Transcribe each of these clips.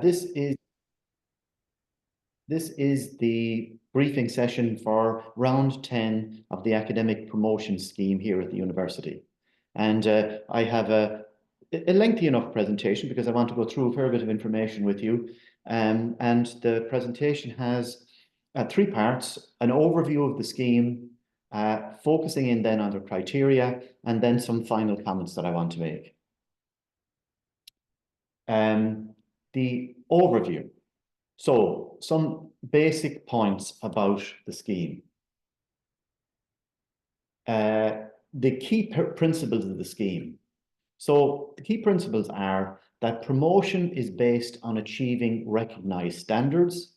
This is the briefing session for round 10 of the academic promotion scheme here at the university. And I have a lengthy enough presentation because I want to go through a fair bit of information with you. And the presentation has three parts: an overview of the scheme, focusing in then on the criteria, and then some final comments that I want to make. The overview. So, some basic points about the scheme. The key principles of the scheme. So, the key principles are that promotion is based on achieving recognized standards.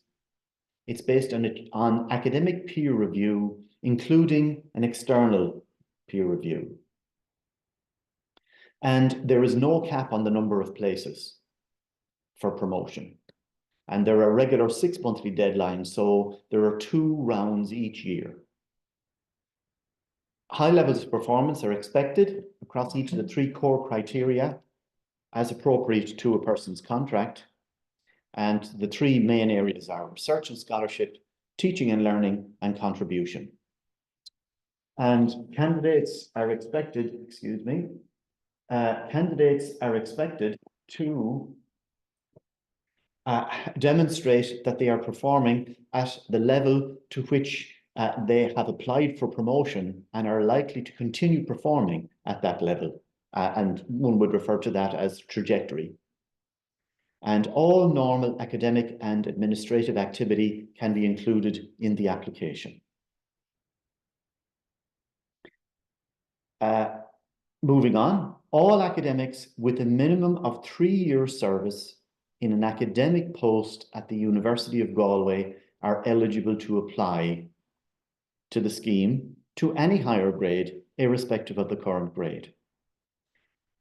It's based on academic peer review, including an external peer review. And there is no cap on the number of places for promotion. And there are regular 6-monthly deadlines, so there are 2 rounds each year. High levels of performance are expected across each of the 3 core criteria as appropriate to a person's contract. And the 3 main areas are research and scholarship, teaching and learning, and contribution. And candidates are expected, to demonstrate that they are performing at the level to which they have applied for promotion and are likely to continue performing at that level. And one would refer to that as trajectory. And all normal academic and administrative activity can be included in the application. Moving on, all academics with a minimum of 3 years service in an academic post at the University of Galway are eligible to apply to the scheme to any higher grade, irrespective of the current grade.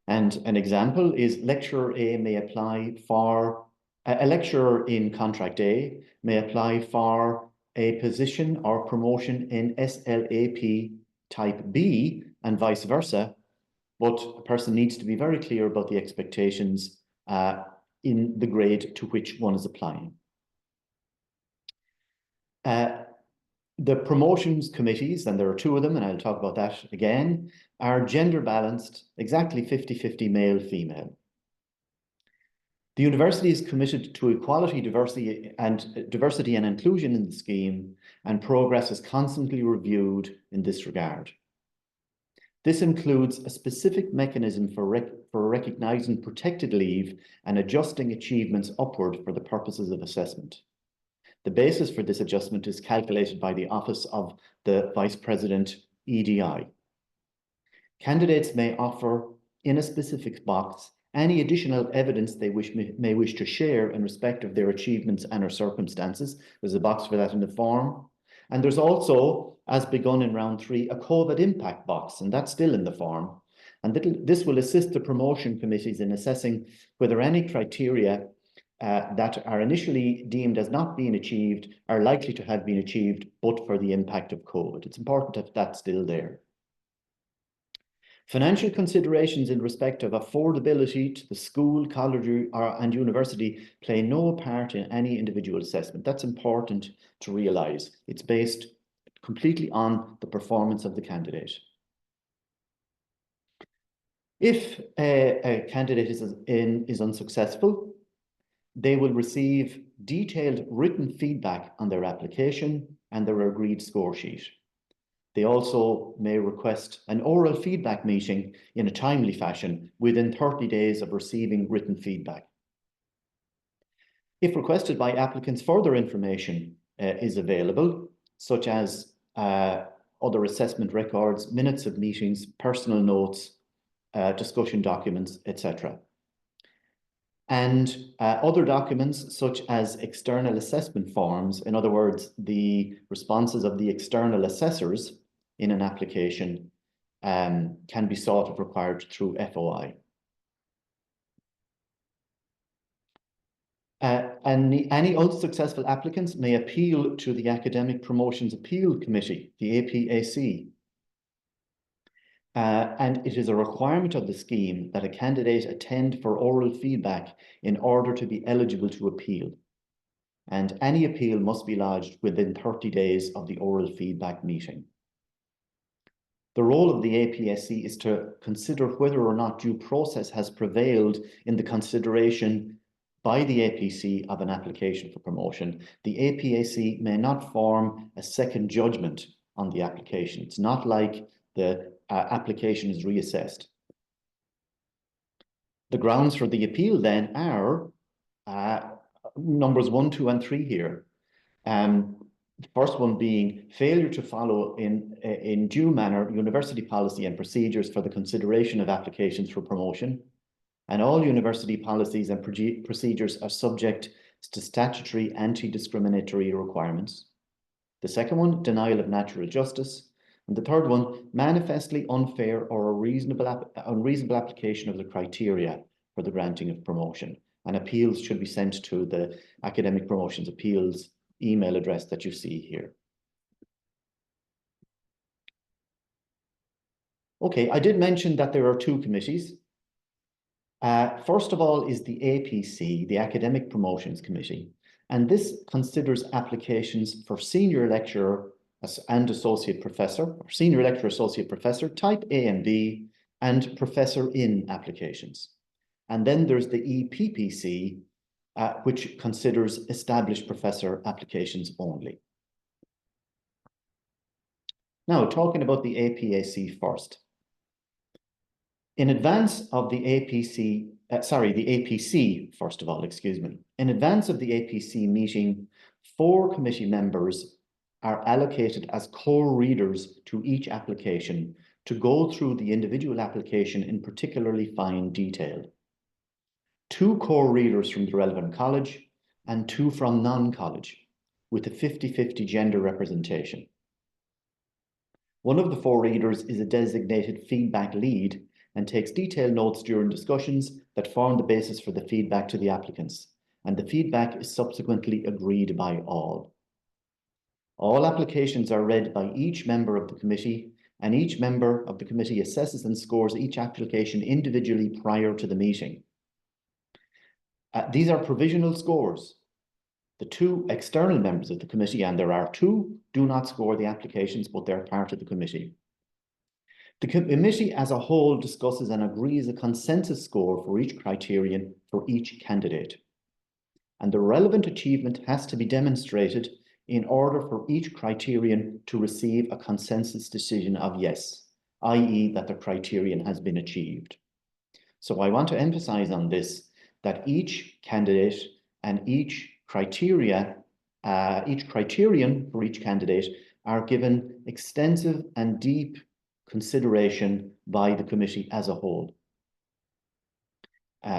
And an example is lecturer A may apply for, a lecturer in contract A may apply for a position or promotion in SLAP type B and vice versa, but a person needs to be very clear about the expectations in the grade to which one is applying. The promotions committees, and there are 2 of them, and I'll talk about that again, are gender balanced, exactly 50-50 male-female. The university is committed to equality, diversity and inclusion in the scheme, and progress is constantly reviewed in this regard. This includes a specific mechanism for recognizing protected leave and adjusting achievements upward for the purposes of assessment. The basis for this adjustment is calculated by the Office of the Vice President, EDI. Candidates may offer in a specific box any additional evidence they may wish to share in respect of their achievements and or circumstances. There's a box for that in the form. And there's also, as begun in round 3, a COVID impact box, and that's still in the form. And this will assist the promotion committees in assessing whether any criteria that are initially deemed as not being achieved are likely to have been achieved, but for the impact of COVID. It's important that that's still there. Financial considerations in respect of affordability to the school, college, and university play no part in any individual assessment. That's important to realise. It's based completely on the performance of the candidate. If a candidate is unsuccessful, they will receive detailed written feedback on their application and their agreed score sheet. They also may request an oral feedback meeting in a timely fashion within 30 days of receiving written feedback. If requested by applicants, further information is available, such as other assessment records, minutes of meetings, personal notes, discussion documents, etc. And other documents such as external assessment forms, in other words, the responses of the external assessors in an application can be sought if required through FOI. And any unsuccessful applicants may appeal to the Academic Promotions Appeal Committee, the APAC. And it is a requirement of the scheme that a candidate attend for oral feedback in order to be eligible to appeal. And any appeal must be lodged within 30 days of the oral feedback meeting. The role of the APSC is to consider whether or not due process has prevailed in the consideration by the APC of an application for promotion. The APSC may not form a second judgment on the application. It's not like the application is reassessed. The grounds for the appeal then are numbers 1, 2, and 3 here. The first one being failure to follow in due manner university policy and procedures for the consideration of applications for promotion. And all university policies and procedures are subject to statutory anti-discriminatory requirements. The second one, denial of natural justice. And the third one, manifestly unfair or unreasonable application of the criteria for the granting of promotion. And appeals should be sent to the Academic Promotions Appeals email address that you see here. Okay, I did mention that there are 2 committees. First of all is the APC, the Academic Promotions Committee, and this considers applications for senior lecturer and associate professor, or senior lecturer associate professor, type A and B, and professor in applications. And then there's the EPPC, which considers established professor applications only. Now, talking about the APAC first. In advance of the APC, the APC, first of all, excuse me. In advance of the APC meeting, 4 committee members are allocated as co-readers to each application to go through the individual application in particularly fine detail. 2 co-readers from the relevant college and 2 from non-college, with a 50-50 gender representation. One of the 4 readers is a designated feedback lead and takes detailed notes during discussions that form the basis for the feedback to the applicants, and the feedback is subsequently agreed by all. All applications are read by each member of the committee, and each member of the committee assesses and scores each application individually prior to the meeting. These are provisional scores. The 2 external members of the committee, and there are 2, do not score the applications, but they're part of the committee. The committee as a whole discusses and agrees a consensus score for each criterion for each candidate. And the relevant achievement has to be demonstrated in order for each criterion to receive a consensus decision of yes, i.e. that the criterion has been achieved. So I want to emphasize on this, that each candidate and each criterion for each candidate are given extensive and deep consideration by the committee as a whole.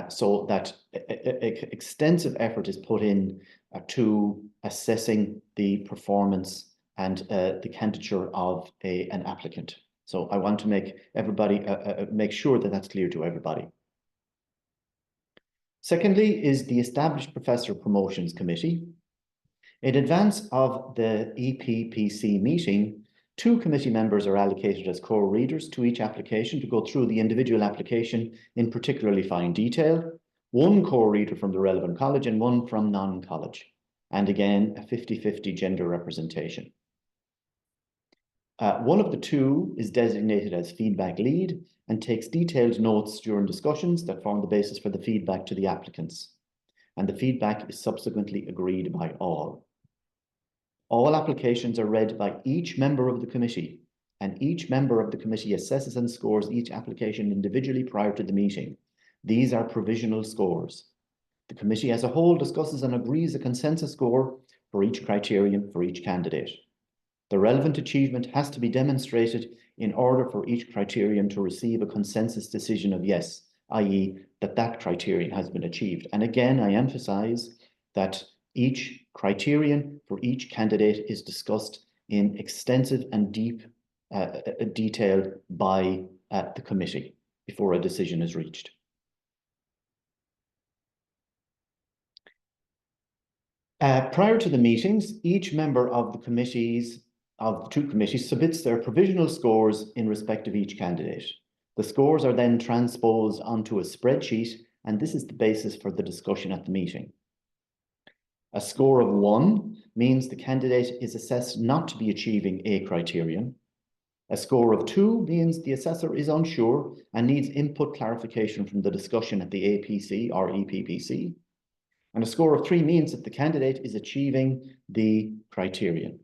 So that extensive effort is put in to assessing the performance and the candidature of an applicant. So I want to make everybody, make sure that that's clear to everybody. Secondly is the Established Professor Promotions Committee. In advance of the EPPC meeting, 2 committee members are allocated as co-readers to each application to go through the individual application in particularly fine detail. 1 co-reader from the relevant college and 1 from non-college. And again, a 50-50 gender representation. One of the 2 is designated as feedback lead and takes detailed notes during discussions that form the basis for the feedback to the applicants. And the feedback is subsequently agreed by all. All applications are read by each member of the committee, and each member of the committee assesses and scores each application individually prior to the meeting. These are provisional scores. The committee as a whole discusses and agrees a consensus score for each criterion for each candidate. The relevant achievement has to be demonstrated in order for each criterion to receive a consensus decision of yes, i.e. that criterion has been achieved. And again, I emphasize that each criterion for each candidate is discussed in extensive and deep detail by the committee before a decision is reached. Prior to the meetings, each member of the committees of the two committees submits their provisional scores in respect of each candidate. The scores are then transposed onto a spreadsheet, and this is the basis for the discussion at the meeting. A score of 1 means the candidate is assessed not to be achieving a criterion. A score of 2 means the assessor is unsure and needs input clarification from the discussion at the APC or EPPC. And a score of 3 means that the candidate is achieving the criterion.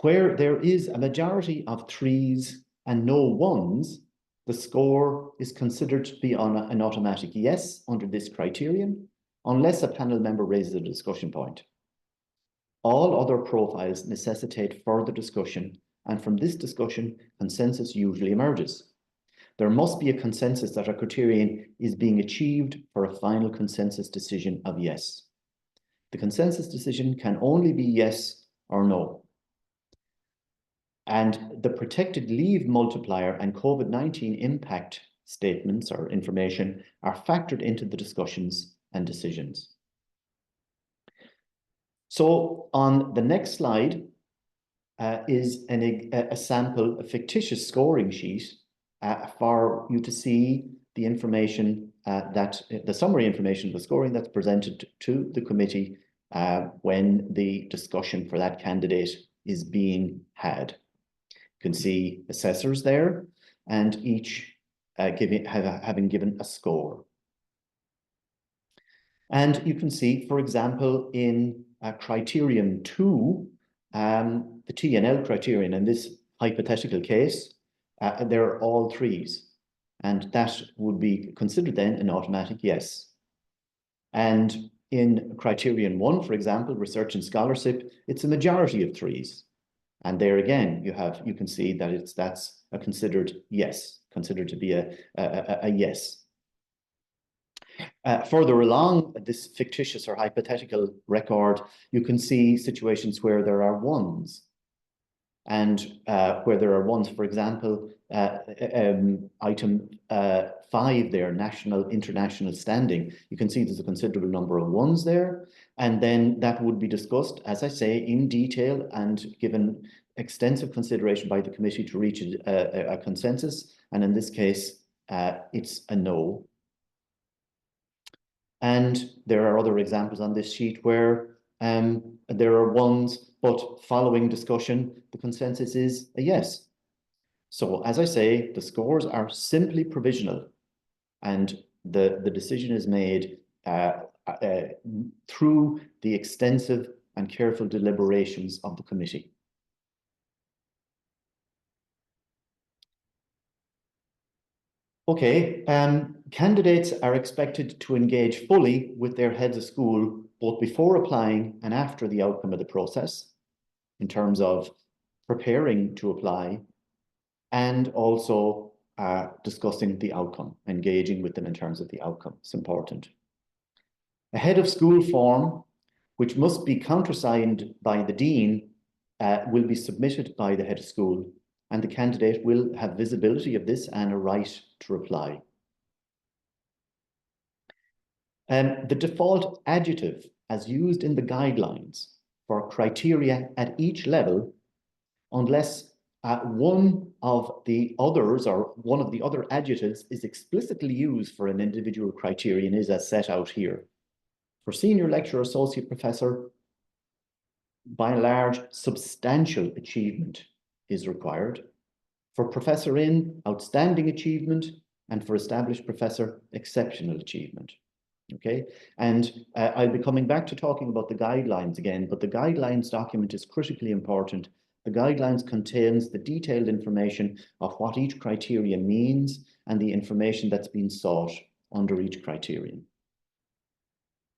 Where there is a majority of 3s and no 1s, the score is considered to be on an automatic yes under this criterion, unless a panel member raises a discussion point. All other profiles necessitate further discussion, and from this discussion, consensus usually emerges. There must be a consensus that a criterion is being achieved for a final consensus decision of yes. The consensus decision can only be yes or no. And the protected leave multiplier and COVID-19 impact statements or information are factored into the discussions and decisions. So on the next slide is a sample, a fictitious scoring sheet for you to see the information the summary information of the scoring that's presented to the committee when the discussion for that candidate is being had. You can see assessors there, and each having given a score. And you can see, for example, in criterion 2, the TNL criterion, in this hypothetical case, they're all 3s, and that would be considered then an automatic yes. And in criterion 1, for example, research and scholarship, it's a majority of 3s. And there again, you can see that that's a considered yes, considered to be a yes. Further along this fictitious or hypothetical record, you can see situations where there are 1s. And where there are 1s, for example, item 5 there, national, international standing, you can see there's a considerable number of 1s there. And then that would be discussed, as I say, in detail and given extensive consideration by the committee to reach a consensus. And in this case, it's a no. And there are other examples on this sheet where there are 1s, but following discussion, the consensus is a yes. So as I say, the scores are simply provisional, and the decision is made through the extensive and careful deliberations of the committee. Okay, candidates are expected to engage fully with their heads of school, both before applying and after the outcome of the process, in terms of preparing to apply, and also discussing the outcome, engaging with them in terms of the outcome. It's important. A head of school form, which must be countersigned by the dean, will be submitted by the head of school, and the candidate will have visibility of this and a right to reply. The default adjective as used in the guidelines for criteria at each level, unless one of the others or one of the other adjectives is explicitly used for an individual criterion, is as set out here. For senior lecturer, associate professor, by and large, substantial achievement is required. For professor in, outstanding achievement, and for established professor, exceptional achievement. Okay, and I'll be coming back to talking about the guidelines again, but the guidelines document is critically important. The guidelines contains the detailed information of what each criterion means and the information that's been sought under each criterion.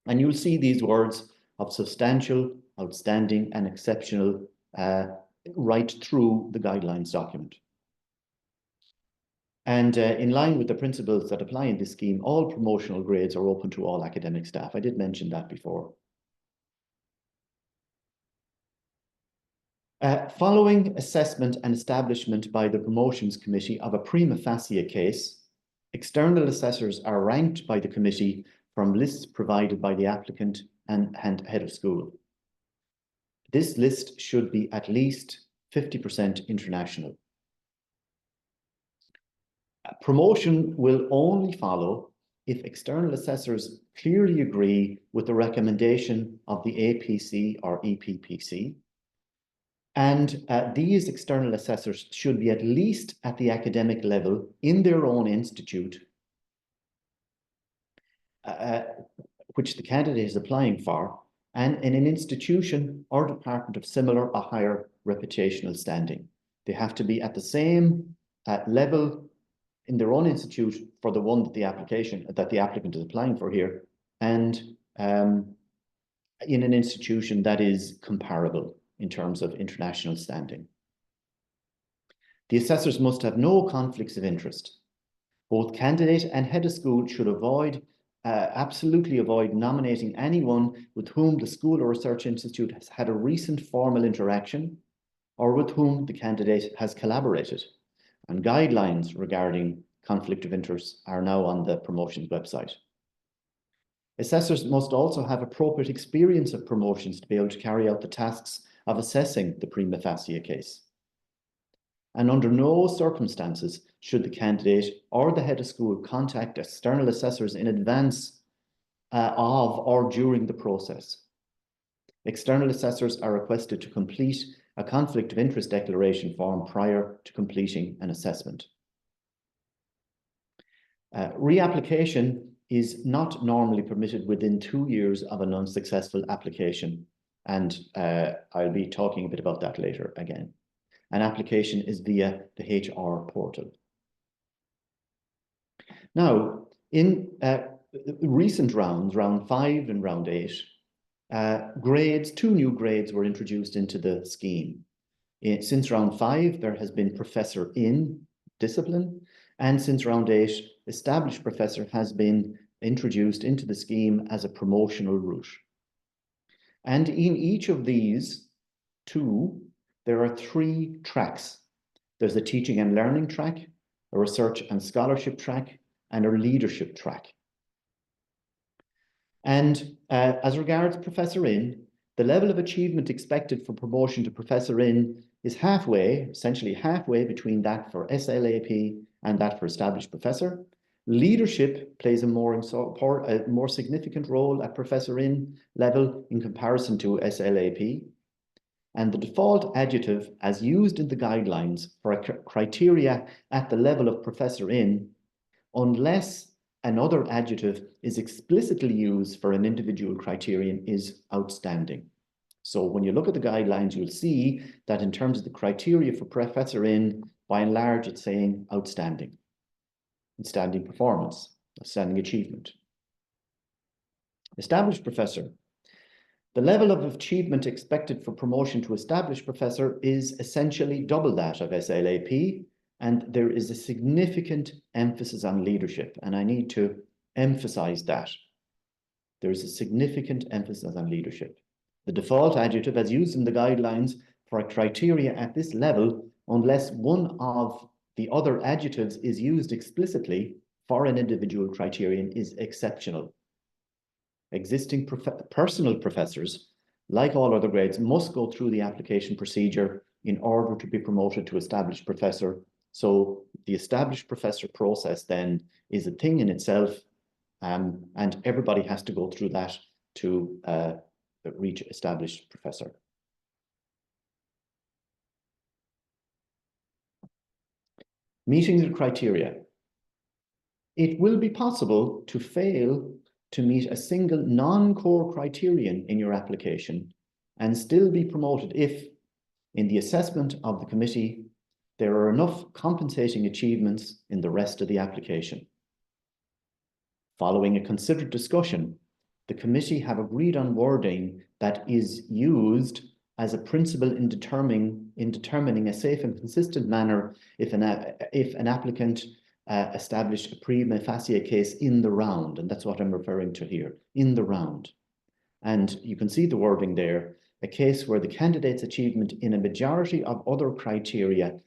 And you'll see these words of substantial, outstanding, and exceptional right through the guidelines document. And in line with the principles that apply in this scheme, all promotional grades are open to all academic staff. I did mention that before. Following assessment and establishment by the promotions committee of a prima facie case, external assessors are ranked by the committee from lists provided by the applicant and head of school. This list should be at least 50% international. Promotion will only follow if external assessors clearly agree with the recommendation of the APC or EPPC. And these external assessors should be at least at the academic level in their own institute, which the candidate is applying for, and in an institution or department of similar or higher reputational standing. They have to be at the same level in their own institute for the one that the applicant is applying for here, and in an institution that is comparable in terms of international standing. The assessors must have no conflicts of interest. Both candidate and head of school should absolutely avoid nominating anyone with whom the school or research institute has had a recent formal interaction or with whom the candidate has collaborated. And guidelines regarding conflict of interest are now on the promotions website. Assessors must also have appropriate experience of promotions to be able to carry out the tasks of assessing the prima facie case. And under no circumstances should the candidate or the head of school contact external assessors in advance of or during the process. External assessors are requested to complete a conflict of interest declaration form prior to completing an assessment. Reapplication is not normally permitted within 2 years of an unsuccessful application, and I'll be talking a bit about that later again. An application is via the HR portal. Now, in recent rounds, round 5 and round 8, two new grades were introduced into the scheme. Since round 5, there has been professor in discipline, and since round 8, established professor has been introduced into the scheme as a promotional route. And in each of these two, there are 3 tracks. There's a teaching and learning track, a research and scholarship track, and a leadership track. And as regards Professor In, the level of achievement expected for promotion to Professor In is essentially halfway between that for SLAP and that for established professor. Leadership plays a more significant role at Professor In level in comparison to SLAP. And the default adjective as used in the guidelines for a criteria at the level of Professor In, unless another adjective is explicitly used for an individual criterion, is outstanding. So when you look at the guidelines, you'll see that in terms of the criteria for Professor In, by and large, it's saying outstanding. Outstanding performance, outstanding achievement. Established professor. The level of achievement expected for promotion to established professor is essentially double that of SLAP, and there is a significant emphasis on leadership, and I need to emphasize that. There is a significant emphasis on leadership. The default adjective as used in the guidelines for a criteria at this level, unless one of the other adjectives is used explicitly for an individual criterion, is exceptional. Existing personal professors, like all other grades, must go through the application procedure in order to be promoted to established professor. So the established professor process then is a thing in itself, and everybody has to go through that to reach established professor. Meeting the criteria. It will be possible to fail to meet a single non-core criterion in your application and still be promoted if, in the assessment of the committee, there are enough compensating achievements in the rest of the application. Following a considered discussion, the committee have agreed on wording that is used as a principle in determining a safe and consistent manner if an applicant established a prima facie case in the round, and that's what I'm referring to here, in the round. And you can see the wording there, a case where the candidate's achievement in a majority of other criteria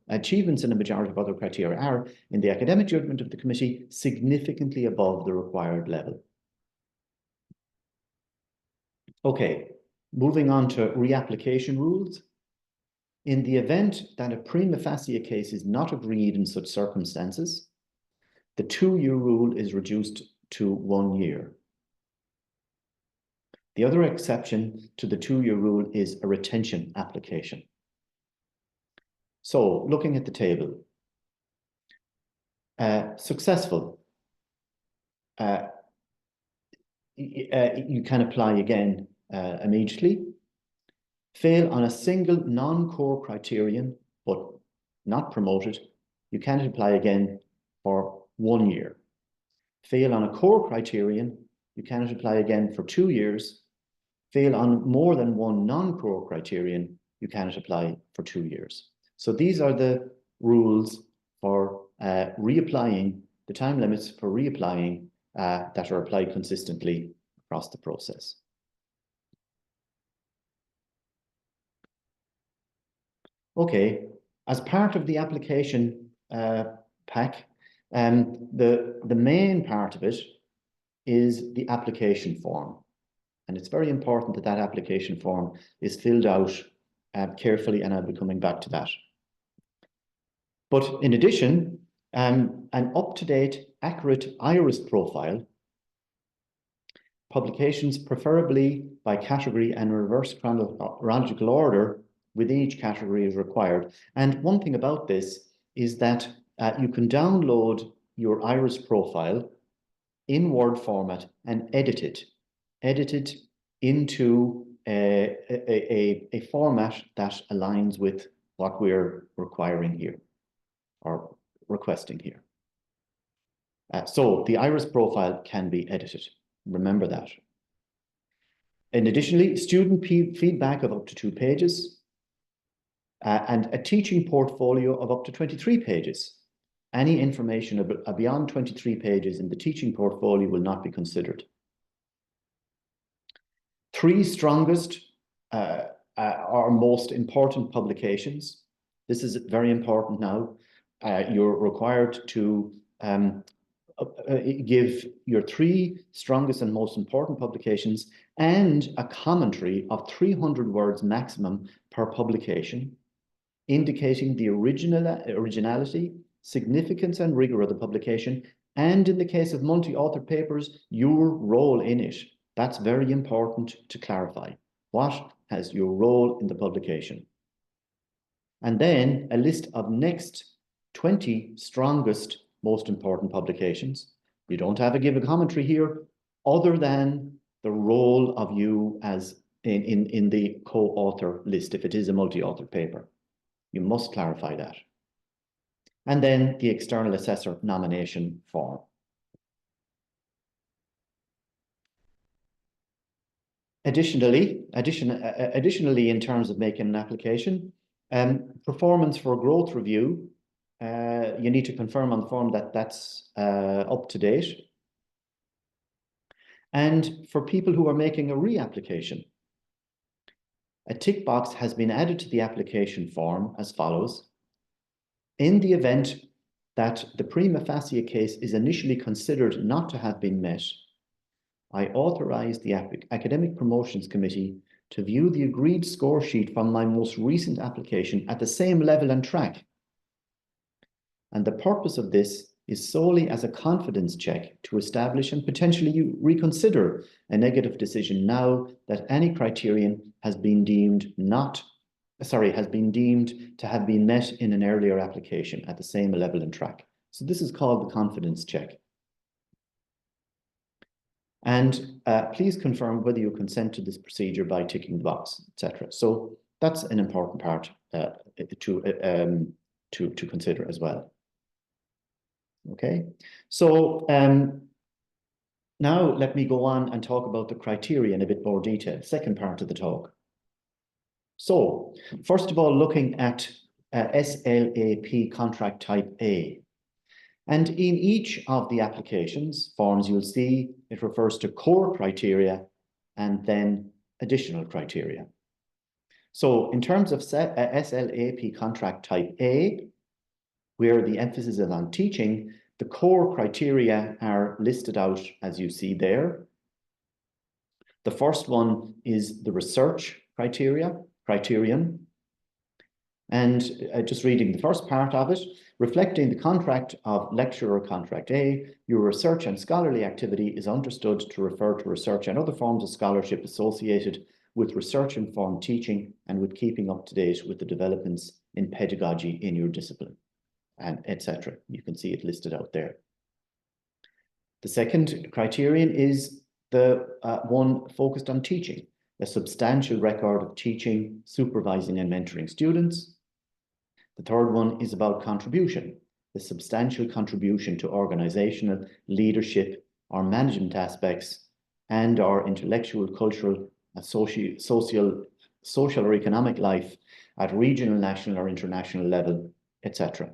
achievements in a majority of other criteria are, in the academic judgment of the committee, significantly above the required level. Okay, Moving on to reapplication rules. In the event that a prima facie case is not agreed in such circumstances, the 2-year rule is reduced to 1 year. The other exception to the 2-year rule is a retention application. So, looking at the table, successful, you can apply again immediately. Fail on a single non-core criterion, but not promoted, you can't apply again for 1 year. Fail on a core criterion, you cannot apply again for 2 years. Fail on more than one non-core criterion, you cannot apply for 2 years. So these are the rules for reapplying, the time limits for reapplying that are applied consistently across the process. Okay, as part of the application pack, the main part of it is the application form. And it's very important that that application form is filled out carefully, and I'll be coming back to that. But in addition, an up-to-date, accurate IRIS profile, publications preferably by category and reverse chronological order with each category is required. And one thing about this is that you can download your IRIS profile in Word format and edit it into a format that aligns with what we're requiring here or requesting here. So the IRIS profile can be edited. Remember that. And additionally, student feedback of up to 2 pages and a teaching portfolio of up to 23 pages. Any information beyond 23 pages in the teaching portfolio will not be considered. 3 strongest or most important publications. This is very important now. You're required to give your 3 strongest and most important publications and a commentary of 300 words maximum per publication, indicating the originality, significance and rigor of the publication, and in the case of multi-author papers, your role in it. That's very important to clarify. What has your role in the publication? And then a list of next 20 strongest, most important publications. You don't have to give a commentary here other than the role of you as in the co-author list if it is a multi-author paper. You must clarify that. And then the external assessor nomination form. Additionally, in terms of making an application, performance for growth review, you need to confirm on the form that that's up to date. And for people who are making a reapplication, a tick box has been added to the application form as follows. In the event that the prima facie case is initially considered not to have been met, I authorize the Academic Promotions Committee to view the agreed score sheet from my most recent application at the same level and track. And the purpose of this is solely as a confidence check to establish and potentially reconsider a negative decision now that any criterion has been deemed to have been met in an earlier application at the same level and track. So this is called the confidence check. And please confirm whether you consent to this procedure by ticking the box, etc. So that's an important part to consider as well. Okay, so now let me go on and talk about the criteria in a bit more detail, second part of the talk. So first of all, looking at SLAP contract type A. And in each of the applications forms, you'll see it refers to core criteria and then additional criteria. So in terms of SLAP contract type A, where the emphasis is on teaching, the core criteria are listed out as you see there. The first one is the research criterion. And just reading the first part of it, reflecting the contract of lecturer contract A, your research and scholarly activity is understood to refer to research and other forms of scholarship associated with research-informed teaching and with keeping up to date with the developments in pedagogy in your discipline, and etc. You can see it listed out there. The second criterion is the one focused on teaching, a substantial record of teaching, supervising and mentoring students. The third one is about contribution, the substantial contribution to organizational, leadership, or management aspects, and our intellectual, cultural, social or economic life at regional, national, or international level, etc.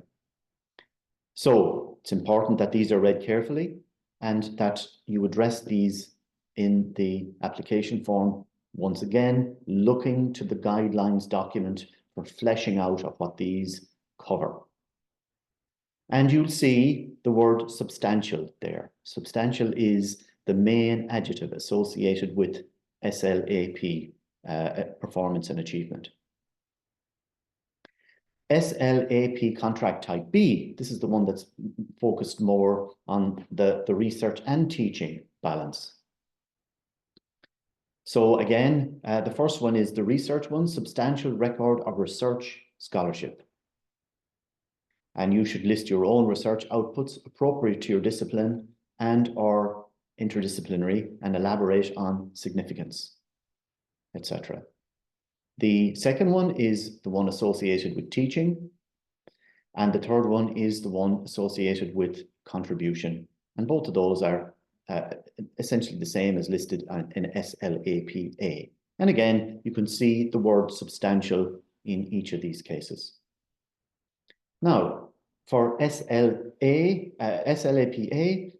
So it's important that these are read carefully and that you address these in the application form. Once again, looking to the guidelines document for fleshing out of what these cover. And you'll see the word substantial there. Substantial is the main adjective associated with SLAP, performance and achievement. SLAP contract type B, this is the one that's focused more on the research and teaching balance. So again, the first one is the research one, substantial record of research scholarship. And you should list your own research outputs appropriate to your discipline and or interdisciplinary and elaborate on significance, etc. The second one is the one associated with teaching. And the third one is the one associated with contribution. And both of those are essentially the same as listed in SLAPA. And again, you can see the word substantial in each of these cases. Now, for SLAPA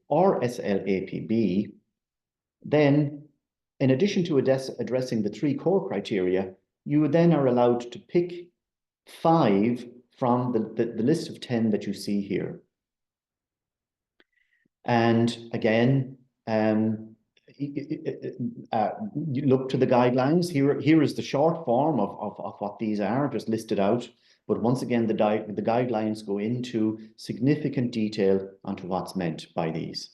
or SLAPB, then in addition to addressing the three core criteria, you then are allowed to pick 5 from the list of 10 that you see here. And again, you look to the guidelines. Here is the short form of what these are, just listed out. But once again, the guidelines go into significant detail onto what's meant by these.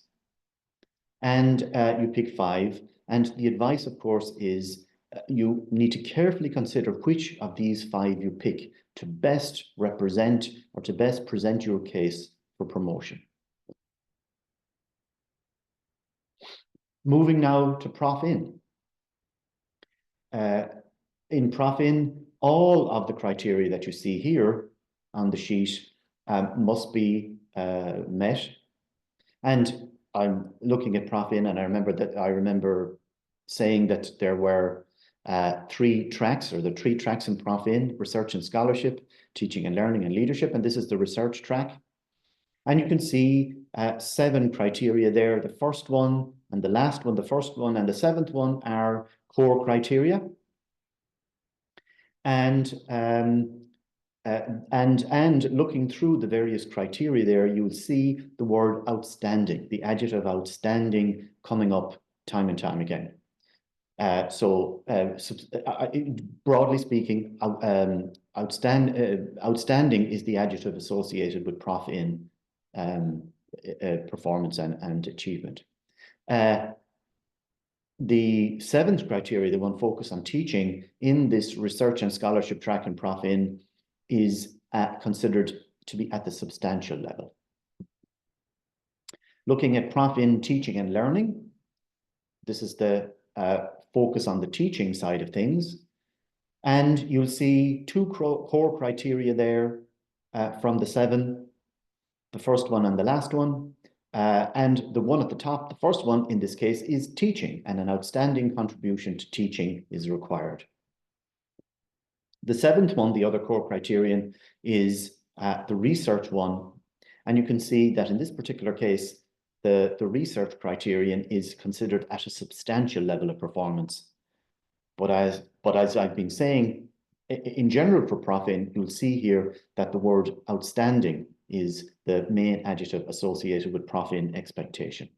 And you pick 5. And the advice, of course, is you need to carefully consider which of these 5 you pick to best represent or to best present your case for promotion. Moving now to Prof.In. In Prof.In, all of the criteria that you see here on the sheet must be met. And I'm looking at Prof.In, and I remember saying that there were 3 tracks, or the 3 tracks in Prof.In: research and scholarship, teaching and learning, and leadership. And this is the research track. And you can see 7 criteria there. The first one and the last one, the first one and the 7th one are core criteria. And looking through the various criteria there, you'll see the word outstanding, the adjective outstanding, coming up time and time again. Broadly speaking, outstanding is the adjective associated with Prof.In performance and achievement. The 7th criteria, the one focused on teaching in this research and scholarship track in Prof.In, is considered to be at the substantial level. Looking at Prof.In teaching and learning, this is the focus on the teaching side of things. And you'll see 2 core criteria there from the 7, the first one and the last one. And the one at the top, the first one in this case, is teaching, and an outstanding contribution to teaching is required. The 7th one, the other core criterion, is the research one. And you can see that in this particular case, the research criterion is considered at a substantial level of performance. But as I've been saying, in general for Prof.In, you'll see here that the word outstanding is the main adjective associated with Prof.In expectation.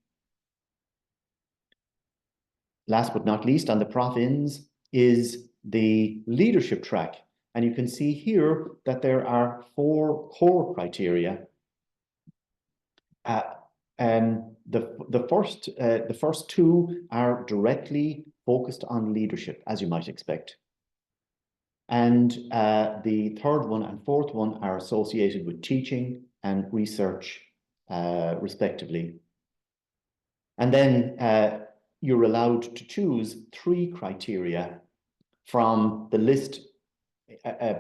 last but not least, on the Prof-Ins is the leadership track. And you can see here that there are 4 core criteria. The first 2 are directly focused on leadership, as you might expect. And the third one and fourth one are associated with teaching and research, respectively. And then you're allowed to choose 3 criteria from the list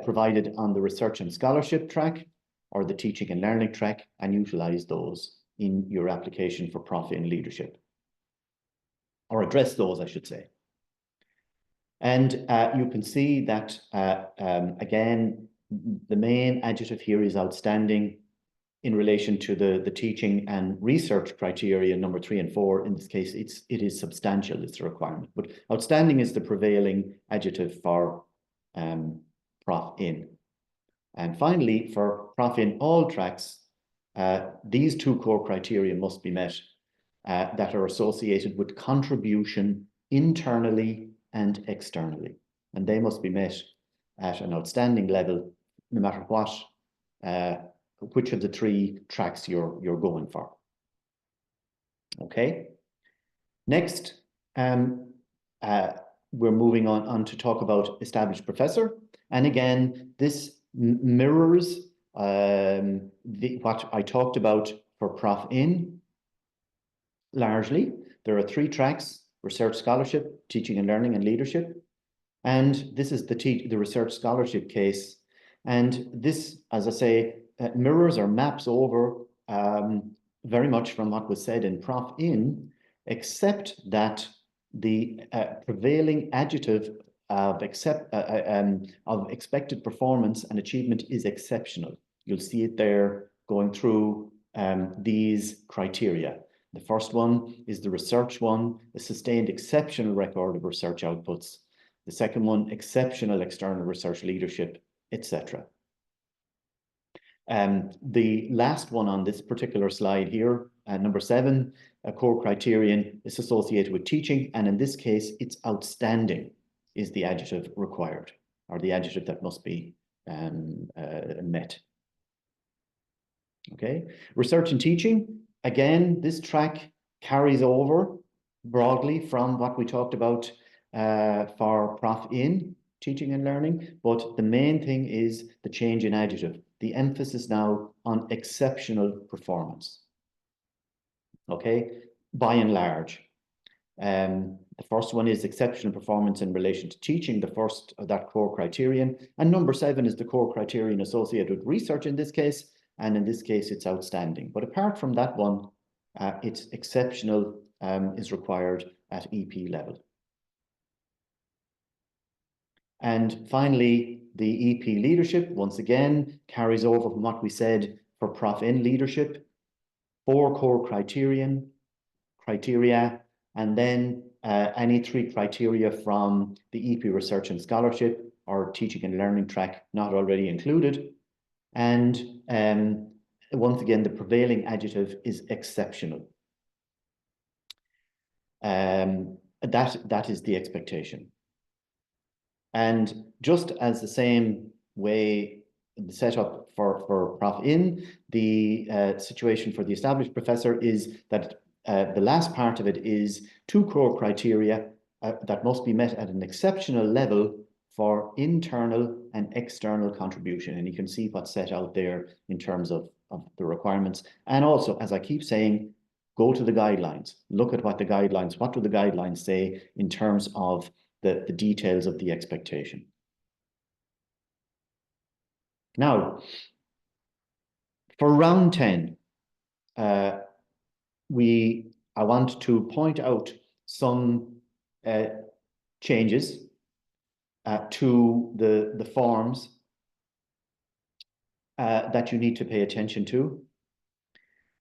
provided on the research and scholarship track or the teaching and learning track, and utilize those in your application for Prof-In leadership, or address those, I should say. And you can see that, again, the main adjective here is outstanding in relation to the teaching and research criteria, number 3 and 4. In this case, it is substantial, it's a requirement. But outstanding is the prevailing adjective for Prof-In. And finally, for Prof-In all tracks, these 2 core criteria must be met that are associated with contribution internally and externally. And they must be met at an outstanding level, no matter what, which of the 3 tracks you're going for. Okay. Next, we're moving on to talk about established professor. And again, this mirrors what I talked about for Prof-In largely. There are 3 tracks: research scholarship, teaching and learning, and leadership. And this is the research scholarship case. And this, as I say, mirrors or maps over very much from what was said in Prof-In, except that the prevailing adjective of expected performance and achievement is exceptional. You'll see it there going through these criteria. The first one is the research one, a sustained exceptional record of research outputs. The second one, exceptional external research leadership, etc. The last one on this particular slide here, number 7, a core criterion is associated with teaching, and in this case, it's outstanding is the adjective required, or the adjective that must be met. Okay, research and teaching. Again, this track carries over broadly from what we talked about for Prof-In, teaching and learning, but the main thing is the change in adjective, the emphasis now on exceptional performance. Okay, by and large. The first one is exceptional performance in relation to teaching, the first of that core criterion. And number 7 is the core criterion associated with research in this case. And in this case, it's outstanding. But apart from that one, it's exceptional is required at EP level. And finally, the EP leadership, once again, carries over from what we said for Prof-In leadership. 4 core criteria, and then any 3 criteria from the EP research and scholarship or teaching and learning track not already included. And once again, the prevailing adjective is exceptional. That is the expectation. And just as the same way the setup for Prof-In, the situation for the established professor is that the last part of it is 2 core criteria that must be met at an exceptional level for internal and external contribution. And you can see what's set out there in terms of the requirements. And also, as I keep saying, go to the guidelines. Look at what do the guidelines say in terms of the details of the expectation. Now, for round 10, I want to point out some changes to the forms that you need to pay attention to.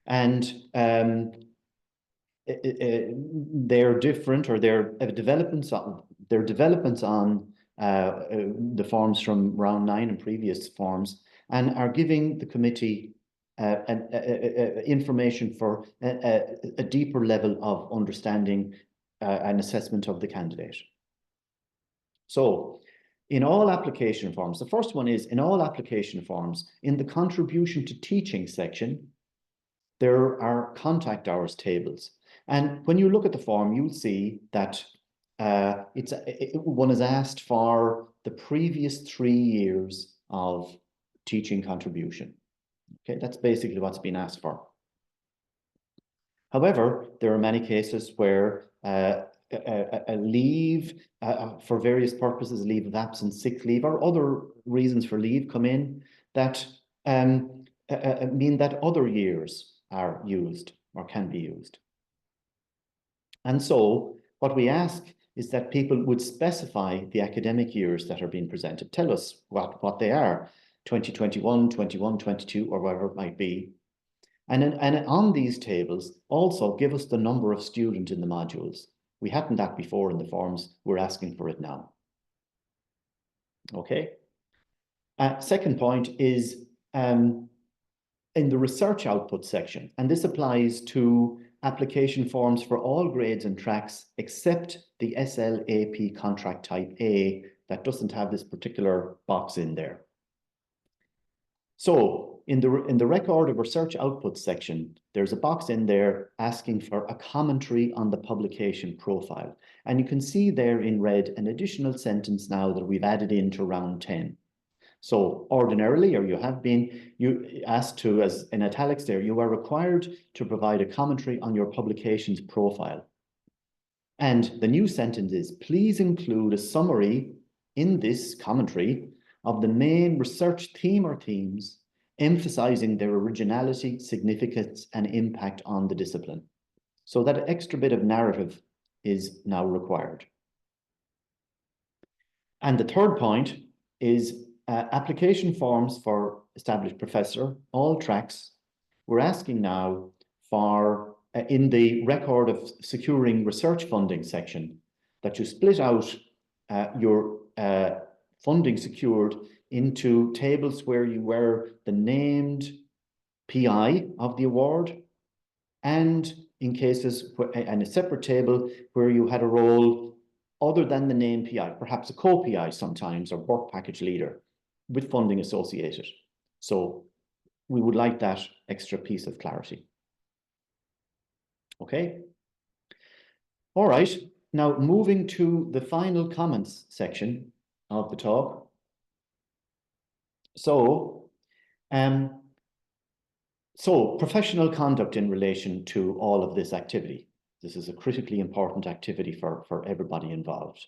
And they're different, or they're developments on the forms from round 9 and previous forms, and are giving the committee information for a deeper level of understanding an assessment of the candidate. So in all application forms, the first one is in all application forms, in the contribution to teaching section, there are contact hours tables. And when you look at the form, you'll see that one is asked for the previous 3 years of teaching contribution. Okay, that's basically what's been asked for. However, there are many cases where a leave for various purposes, leave of absence, sick leave, or other reasons for leave come in that mean that other years are used or can be used. And so what we ask is that people would specify the academic years that are being presented. Tell us what they are, 2021, 21, 22, or whatever it might be. And on these tables, also give us the number of students in the modules. We hadn't that before in the forms. We're asking for it now. Okay. Second point is in the research output section, and this applies to application forms for all grades and tracks except the SLAP contract type A that doesn't have this particular box in there. So in the record of research output section, there's a box in there asking for a commentary on the publication profile. And you can see there in red an additional sentence now that we've added into round 10. So ordinarily, or you asked to, as in italics there, you are required to provide a commentary on your publication's profile. And the new sentence is, please include a summary in this commentary of the main research theme or themes, emphasizing their originality, significance, and impact on the discipline. So that extra bit of narrative is now required. And the third point is application forms for established professor, all tracks. We're asking now for, in the record of securing research funding section, that you split out your funding secured into tables where you were the named PI of the award, and in cases, and a separate table where you had a role other than the named PI, perhaps a co-PI sometimes, or work package leader with funding associated. So we would like that extra piece of clarity. Okay. All right. Now moving to the final comments section of the talk. So professional conduct in relation to all of this activity. This is a critically important activity for everybody involved.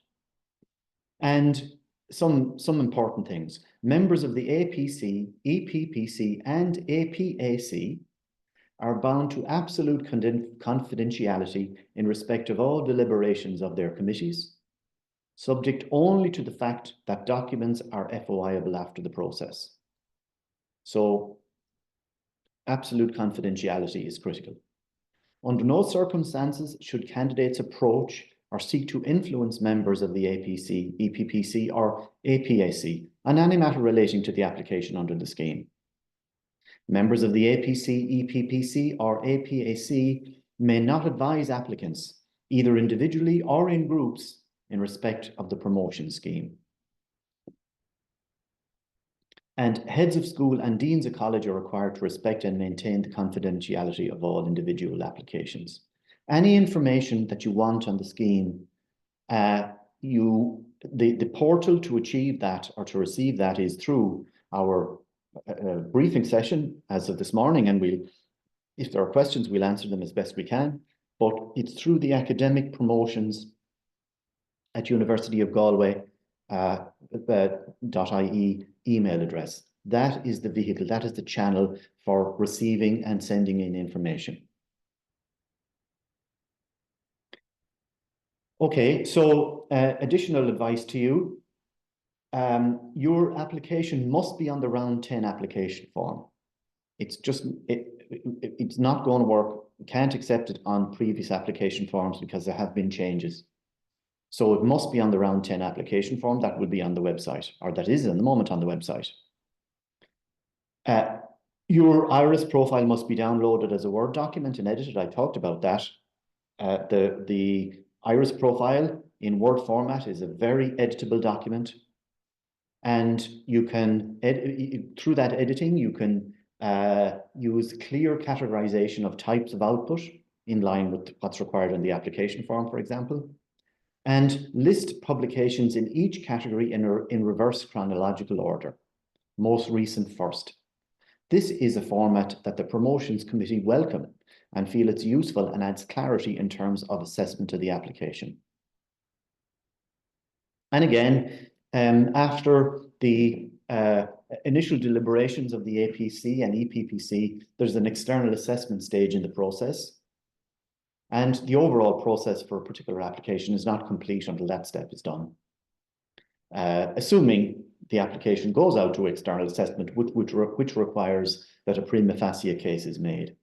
And some important things. Members of the APC, EPPC, and APAC are bound to absolute confidentiality in respect of all deliberations of their committees, subject only to the fact that documents are FOIable after the process. So absolute confidentiality is critical. Under no circumstances should candidates approach or seek to influence members of the APC, EPPC, or APAC on any matter relating to the application under the scheme. Members of the APC, EPPC, or APAC may not advise applicants, either individually or in groups, in respect of the promotion scheme. And heads of school and deans of college are required to respect and maintain the confidentiality of all individual applications. Any information that you want on the scheme, the portal to achieve that or to receive that is through our briefing session as of this morning, and if there are questions, we'll answer them as best we can, but it's through the academic promotions at University of Galway .ie email address. That is the vehicle, that is the channel for receiving and sending in information. Okay, so additional advice to you. Your application must be on the round 10 application form. It's just, it's not going to work. We can't accept it on previous application forms because there have been changes. So it must be on the round 10 application form. That will be on the website, or that is in the moment on the website. Your IRIS profile must be downloaded as a Word document and edited. I talked about that. The Iris profile in Word format is a very editable document. And you can, through that editing, you can use clear categorization of types of output in line with what's required in the application form, for example, and list publications in each category in reverse chronological order, most recent first. This is a format that the promotions committee welcome and feel it's useful and adds clarity in terms of assessment of the application. And again, after the initial deliberations of the APC and EPPC, there's an external assessment stage in the process. And the overall process for a particular application is not complete until that step is done. Assuming the application goes out to external assessment, which requires that a prima facie case is made.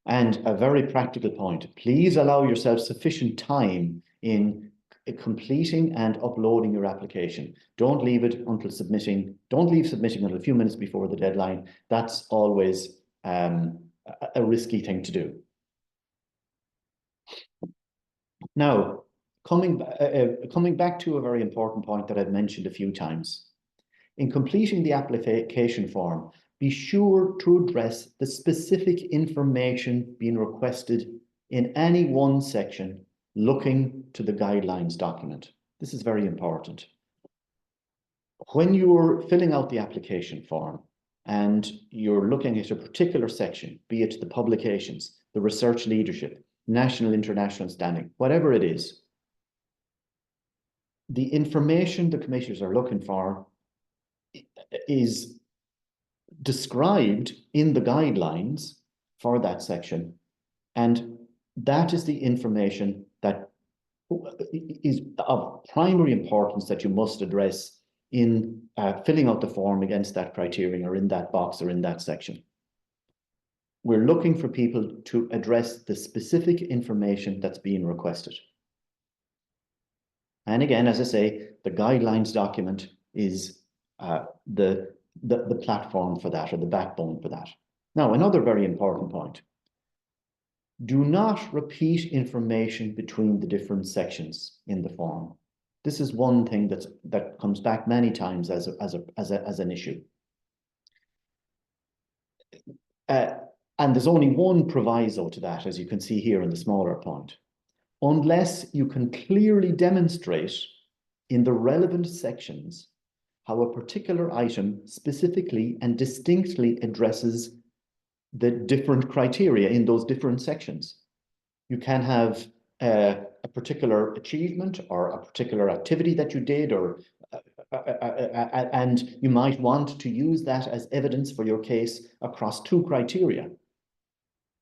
And a very practical point, please allow yourself sufficient time in completing and uploading your application. Don't leave it until submitting. Don't leave submitting until a few minutes before the deadline. That's always a risky thing to do. Now, coming back to a very important point that I've mentioned a few times. In completing the application form, be sure to address the specific information being requested in any one section looking to the guidelines document. This is very important. When you're filling out the application form and you're looking at a particular section, be it the publications, the research leadership, national, international standing, whatever it is, the information the committees are looking for is described in the guidelines for that section, and that is the information that is of primary importance that you must address in filling out the form against that criterion or in that box or in that section. We're looking for people to address the specific information that's being requested. And again, as I say, the guidelines document is the platform for that, or the backbone for that. Now, another very important point. Do not repeat information between the different sections in the form. This is one thing that comes back many times as an issue. And there's only one proviso to that, as you can see here in the smaller point. Unless you can clearly demonstrate in the relevant sections how a particular item specifically and distinctly addresses the different criteria in those different sections. You can have a particular achievement or a particular activity that you did, or and you might want to use that as evidence for your case across two criteria.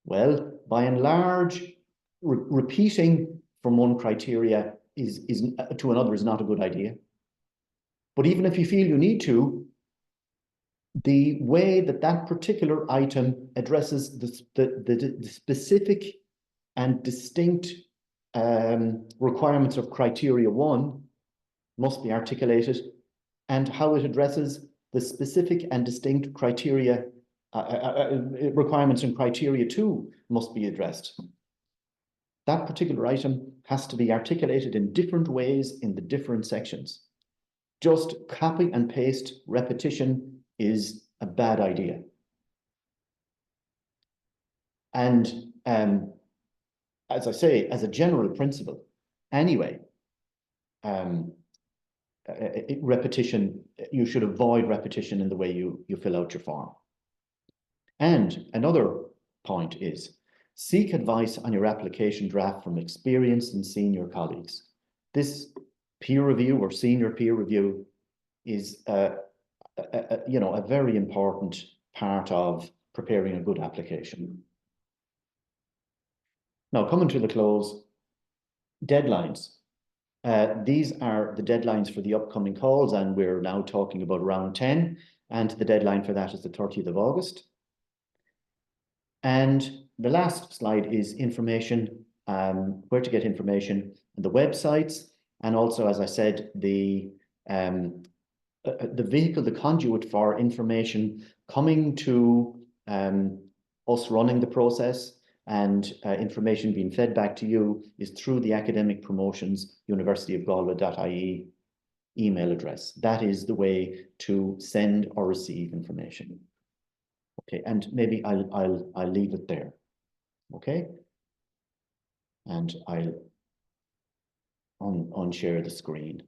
Well, by and large, repeating from one criteria to another is not a good idea. But even if you feel you need to, the way that that particular item addresses the specific and distinct requirements of criteria 1 must be articulated, and how it addresses the specific and distinct criteria requirements in criteria 2 must be addressed. That particular item has to be articulated in different ways in the different sections. Just copy and paste repetition is a bad idea. And as I say, as a general principle, anyway, repetition, you should avoid repetition in the way you fill out your form. And another point is, seek advice on your application draft from experienced and senior colleagues. This peer review or senior peer review is a very important part of preparing a good application. Now, coming to the close, deadlines. These are the deadlines for the upcoming calls, and we're now talking about round 10, and the deadline for that is the 30th of August. And the last slide is information, where to get information on the websites, and also, as I said, the vehicle, the conduit for information coming to us running the process, and information being fed back to you is through the Academic Promotions universityofgalway.ie email address. That is the way to send or receive information. Okay, and maybe I'll leave it there. Okay, and I'll unshare the screen.